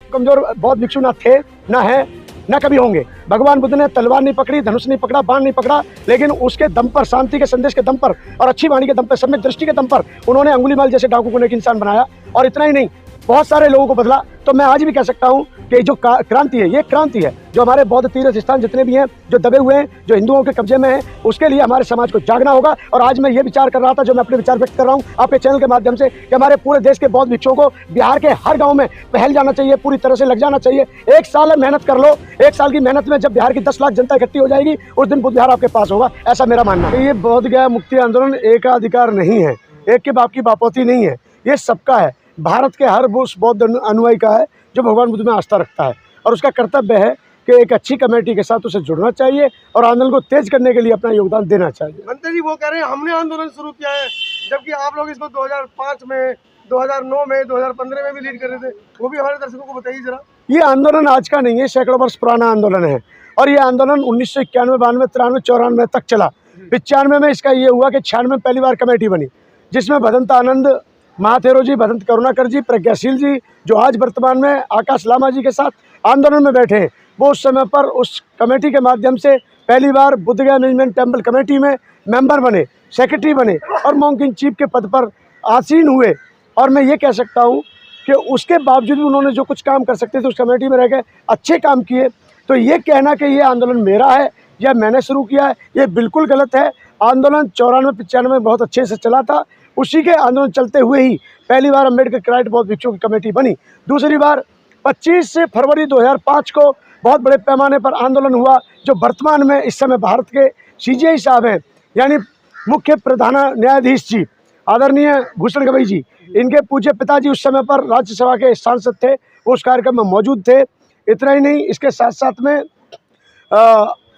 कमजोर बौद्ध भिक्षु ना थे, ना है, ना कभी होंगे। भगवान बुद्ध ने तलवार नहीं पकड़ी, धनुष नहीं पकड़ा, बाण नहीं पकड़ा, लेकिन उसके दम पर, शांति के संदेश के दम पर और अच्छी वाणी के दम पर, सम्यक दृष्टि के दम पर उन्होंने अंगुलीमाल जैसे डाकू को एक इंसान बनाया। और इतना ही नहीं, बहुत सारे लोगों को बदला। तो मैं आज भी कह सकता हूं कि जो क्रांति है, ये क्रांति है जो हमारे बौद्ध तीर्थ स्थान जितने भी हैं, जो दबे हुए हैं, जो हिंदुओं के कब्जे में हैं, उसके लिए हमारे समाज को जागना होगा। और आज मैं ये विचार कर रहा था, जो मैं अपने विचार व्यक्त कर रहा हूं आपके चैनल के माध्यम से, कि हमारे पूरे देश के बौद्ध भिक्षुओं को बिहार के हर गाँव में पहल जाना चाहिए, पूरी तरह से लग जाना चाहिए। 1 साल मेहनत कर लो, 1 साल की मेहनत में जब बिहार की 10 लाख जनता इकट्ठी हो जाएगी, उस दिन बुद्ध बिहार आपके पास होगा, ऐसा मेरा मानना है। ये बोध गया मुक्ति आंदोलन एकाधिकार नहीं है, एक के बाप की बापोती नहीं है, ये सबका है। भारत के हर उस बौद्ध अनुयायी का है जो भगवान बुद्ध में आस्था रखता है, और उसका कर्तव्य है कि एक अच्छी कमेटी के साथ उसे जुड़ना चाहिए और आंदोलन को तेज करने के लिए अपना योगदान देना चाहिए। मंत्री जी वो कह रहे हैं हमने आंदोलन शुरू किया है, जबकि आप लोग इसको 2005 में, 2009 में, 2015 में भी लीड कर रहे थे। वो भी हमारे दर्शकों को बताइए जरा। ये आंदोलन आज का नहीं है, सैकड़ों वर्ष पुराना आंदोलन है, और ये आंदोलन 1991, 92, 93, 94 तक चला। 95 में इसका ये हुआ कि 96 में पहली बार कमेटी बनी, जिसमें भदंत आनंद महाथेरो जी, भदंत करुणाकर जी, प्रज्ञाशील जी, जो आज वर्तमान में आकाश लामा जी के साथ आंदोलन में बैठे हैं, वो उस समय पर उस कमेटी के माध्यम से पहली बार बुद्ध गया मैनेजमेंट टेम्पल कमेटी में मेंबर बने, सेक्रेटरी बने और मॉन्किंग चीफ के पद पर आसीन हुए। और मैं ये कह सकता हूँ कि उसके बावजूद भी उन्होंने जो कुछ काम कर सकते थे उस कमेटी में रह के अच्छे काम किए। तो ये कहना कि ये आंदोलन मेरा है या मैंने शुरू किया है, ये बिल्कुल गलत है। आंदोलन 94-95 में बहुत अच्छे से चला था। उसी के आंदोलन चलते हुए ही पहली बार अम्बेडकर क्राइट बौद्ध भिक्षुओं की कमेटी बनी। दूसरी बार 25 फरवरी 2005 को बहुत बड़े पैमाने पर आंदोलन हुआ, जो वर्तमान में इस समय भारत के CJI साहब हैं, यानी मुख्य प्रधान न्यायाधीश जी आदरणीय भूषण गवई जी, इनके पूज्य पिताजी उस समय पर राज्यसभा के सांसद थे, वो उस कार्यक्रम में मौजूद थे। इतना ही नहीं, इसके साथ साथ में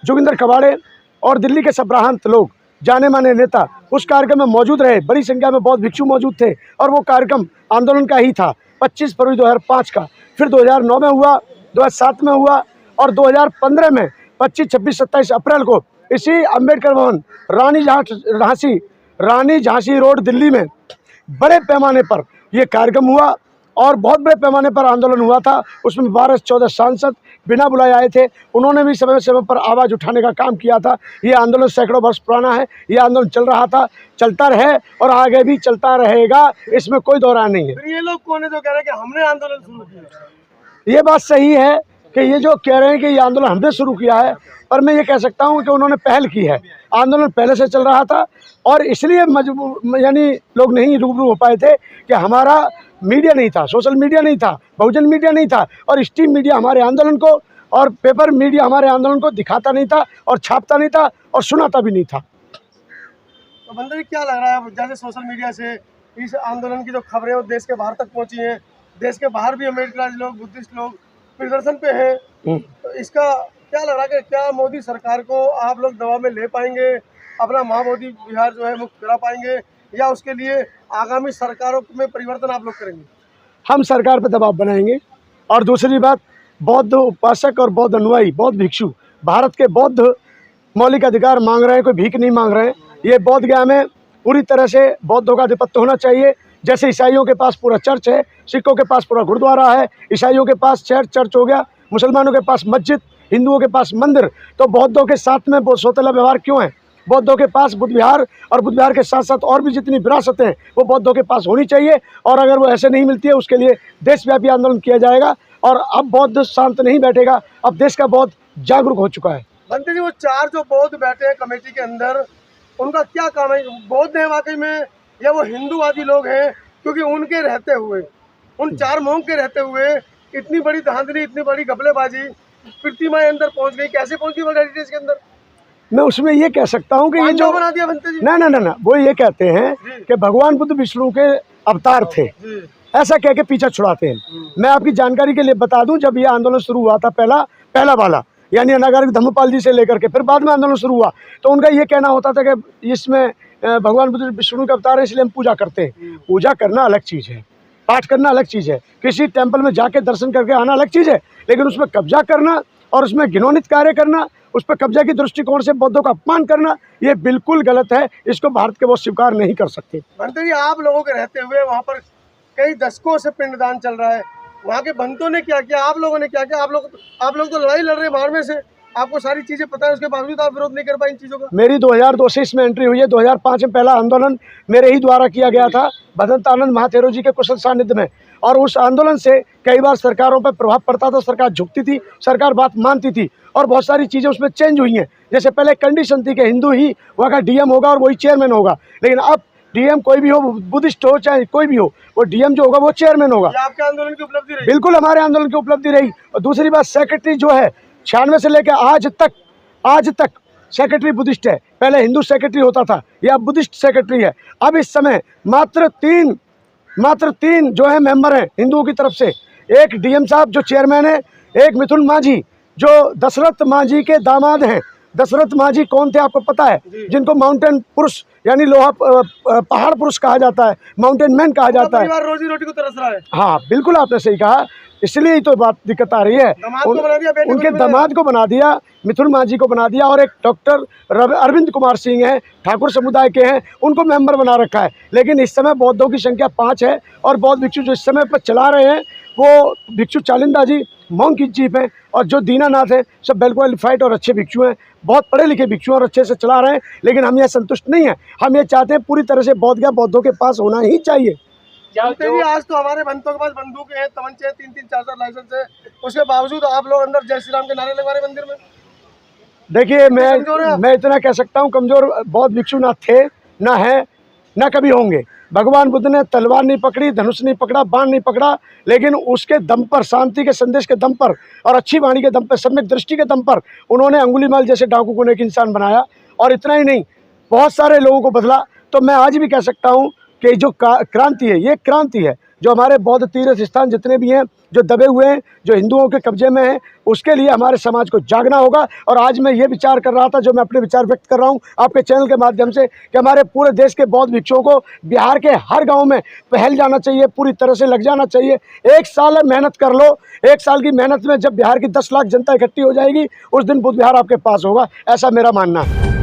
जोगिंदर कबाड़े और दिल्ली के सब्राहंत लोग, जाने माने नेता उस कार्यक्रम में मौजूद रहे। बड़ी संख्या में बौद्ध भिक्षु मौजूद थे और वो कार्यक्रम आंदोलन का ही था। 25 फरवरी 2005 का, फिर 2009 में हुआ, 2007 में हुआ और 2015 में 25, 26, 27 अप्रैल को इसी अम्बेडकर भवन रानी झांसी रोड दिल्ली में बड़े पैमाने पर ये कार्यक्रम हुआ और बहुत बड़े पैमाने पर आंदोलन हुआ था। उसमें 12-14 सांसद बिना बुलाए आए थे। उन्होंने भी समय समय पर आवाज़ उठाने का काम किया था। ये आंदोलन सैकड़ों वर्ष पुराना है, ये आंदोलन चल रहा था, चलता रहे और आगे भी चलता रहेगा, इसमें कोई दो राय नहीं है। फिर ये लोग कौन है जो कह रहे हैं कि हमने आंदोलन शुरू किया? ये बात सही है कि ये जो कह रहे हैं कि ये आंदोलन हमने शुरू किया है, पर मैं ये कह सकता हूँ कि उन्होंने पहल की है। आंदोलन पहले से चल रहा था और इसलिए यानी लोग नहीं रूबरू हो पाए थे कि हमारा मीडिया नहीं था, सोशल मीडिया नहीं था, बहुजन मीडिया नहीं था और स्ट्रीम मीडिया हमारे आंदोलन को और पेपर मीडिया हमारे आंदोलन को दिखाता नहीं था और छापता नहीं था और सुनाता भी नहीं था। तो बंदर जी क्या लग रहा है, जैसे सोशल मीडिया से इस आंदोलन की जो खबरें वो देश के बाहर तक पहुंची हैं, देश के बाहर भी अम्बेडकर लोग, बुद्धिस्ट लोग प्रदर्शन पे हैं, तो इसका क्या लग रहा है कि क्या मोदी सरकार को आप लोग दबाव में ले पाएंगे, अपना महाबोधि विहार जो है मुक्त करा पाएंगे, या उसके लिए आगामी सरकारों में परिवर्तन आप लोग करेंगे? हम सरकार पर दबाव बनाएंगे। और दूसरी बात, बौद्ध उपासक और बौद्ध अनुयायी, बौद्ध भिक्षु भारत के बौद्ध मौलिक अधिकार मांग रहे हैं, कोई भीख नहीं मांग रहे हैं। ये बोध गया में पूरी तरह से बौद्धों का आधिपत्य होना चाहिए। जैसे ईसाइयों के पास पूरा चर्च है, सिखों के पास पूरा गुरुद्वारा है, ईसाइयों के पास चर्च हो गया, मुसलमानों के पास मस्जिद, हिंदुओं के पास मंदिर, तो बौद्धों के साथ में सौतेला व्यवहार क्यों है? बौद्धों के पास बुद्ध विहार और बुद्ध विहार के साथ साथ और भी जितनी विरासतें हैं वो बौद्धों के पास होनी चाहिए। और अगर वो ऐसे नहीं मिलती है, उसके लिए देशव्यापी आंदोलन किया जाएगा। और अब बौद्ध शांत नहीं बैठेगा, अब देश का बौद्ध जागरूक हो चुका है। मंत्री जी वो 4 जो बौद्ध बैठे हैं कमेटी के अंदर, उनका क्या काम है? बौद्ध है वाकई में या वो हिंदूवादी लोग हैं? क्योंकि उनके रहते हुए, उन 4 मोंग के रहते हुए इतनी बड़ी धांधली, इतनी बड़ी घपलेबाजी, प्रतिमाएं अंदर पहुंच गई, कैसे पहुंची वो हेरिटेज के अंदर? मैं उसमें ये कह सकता हूँ कि ये जो बना दिया बनते जी? ना वो ये कहते हैं कि भगवान बुद्ध विष्णु के अवतार थे, ऐसा कह के पीछा छुड़ाते हैं। मैं आपकी जानकारी के लिए बता दूं, जब ये आंदोलन शुरू हुआ था पहला वाला, यानी अनागारिक धम्मपाल जी से लेकर के फिर बाद में आंदोलन शुरू हुआ, तो उनका ये कहना होता था कि इसमें भगवान बुद्ध विष्णु के अवतार है इसलिए हम पूजा करते हैं। पूजा करना अलग चीज़ है, पाठ करना अलग चीज़ है, किसी टेम्पल में जाके दर्शन करके आना अलग चीज़ है, लेकिन उसमें कब्जा करना और उसमें घिनौनित कार्य करना, उस पर कब्जा की दृष्टिकोण से बौद्धों का अपमान करना, ये बिल्कुल गलत है। इसको भारत के वो स्वीकार नहीं कर सकते। मंत्री जी आप लोगों के रहते हुए वहाँ पर कई दशकों से पिंडदान चल रहा है, वहाँ के भक्तों ने क्या किया, आप लोगों ने क्या किया? आप लोग तो लड़ाई लड़ रहे हैं बाहर में से, आपको सारी चीजें पता है, उसके बावजूद आप विरोध नहीं कर पाए इन चीजों का। मेरी 2002 से इसमें एंट्री हुई है। 2005 में पहला आंदोलन मेरे ही द्वारा किया गया था भदंतानंद महाथेरो जी के कुशल सानिध्य में, और उस आंदोलन से कई बार सरकारों पर प्रभाव पड़ता था, सरकार झुकती थी, सरकार बात मानती थी, और बहुत सारी चीज़ें उसमें चेंज हुई हैं। जैसे पहले कंडीशन थी कि हिंदू ही वहाँ का डीएम होगा और वही चेयरमैन होगा, लेकिन अब डीएम कोई भी हो, बुद्धिस्ट हो चाहे कोई भी हो, वो डीएम जो होगा वो चेयरमैन होगा। ये आपके आंदोलन की उपलब्धि रही। बिल्कुल हमारे आंदोलन की उपलब्धि रही। और दूसरी बात, सेक्रेटरी जो है 96 से लेकर आज तक सेक्रेटरी बुद्धिस्ट है। पहले हिंदू सेक्रेटरी होता था, या बुद्धिस्ट सेक्रेटरी है। अब इस समय मात्र तीन जो है मेंबर हैं हिंदुओं की तरफ से। एक डीएम साहब जो चेयरमैन है, एक मिथुन मांझी जो दशरथ मांझी के दामाद हैं। दशरथ मांझी कौन थे आपको पता है? जिनको माउंटेन पुरुष यानी लोहा पहाड़ पुरुष कहा जाता है, माउंटेन मैन कहा जाता है। परिवार रोजी रोटी को तरस रहा है। हाँ बिल्कुल, आपने सही कहा, इसलिए ही तो बात दिक्कत आ रही है। उनके दामाद को बना दिया, मिथुन मांझी को बना दिया, और एक डॉक्टर अरविंद कुमार सिंह हैं, ठाकुर समुदाय के हैं, उनको मेंबर बना रखा है। लेकिन इस समय बौद्धों की संख्या 5 है, और बौद्ध भिक्षु जो इस समय पर चला रहे हैं वो भिक्षु चालिंदा जी मोंग की चीफ हैं, और जो दीनानाथ हैं सब वेल क्वालिफाइड और अच्छे भिक्षु हैं, बहुत पढ़े लिखे भिक्षु और अच्छे से चला रहे हैं। लेकिन हम ये संतुष्ट नहीं हैं, हम ये चाहते हैं पूरी तरह से बौद्ध ज्ञान बौद्धों के पास होना ही चाहिए। जानते भी आज तो हमारे भक्तों के पास बंदूकें हैं, तमंचे हैं, 3-3, 4-4 लाइसेंस है, उसके बावजूद आप लोग अंदर जय श्री राम के नारे लगवा रहे मंदिर में। देखिए, मैं इतना कह सकता हूँ, कमजोर बौद्ध भिक्षु ना थे, ना है, ना कभी होंगे। भगवान बुद्ध ने तलवार नहीं पकड़ी, धनुष नहीं पकड़ा, बाण नहीं पकड़ा, लेकिन उसके दम पर, शांति के संदेश के दम पर और अच्छी वाणी के दम पर, सम्यक दृष्टि के दम पर उन्होंने अंगुलीमाल जैसे डाकू को एक इंसान बनाया। और इतना ही नहीं, बहुत सारे लोगों को बदला। तो मैं आज भी कह सकता हूँ कि जो क्रांति है, ये क्रांति है जो हमारे बौद्ध तीर्थ स्थान जितने भी हैं, जो दबे हुए हैं, जो हिंदुओं के कब्जे में हैं, उसके लिए हमारे समाज को जागना होगा। और आज मैं ये विचार कर रहा था, जो मैं अपने विचार व्यक्त कर रहा हूँ आपके चैनल के माध्यम से, कि हमारे पूरे देश के बौद्ध भिक्षुओं को बिहार के हर गांव में पहल जाना चाहिए, पूरी तरह से लग जाना चाहिए। 1 साल मेहनत कर लो, 1 साल की मेहनत में जब बिहार की 10 लाख जनता इकट्ठी हो जाएगी, उस दिन बुद्ध विहार आपके पास होगा, ऐसा मेरा मानना है।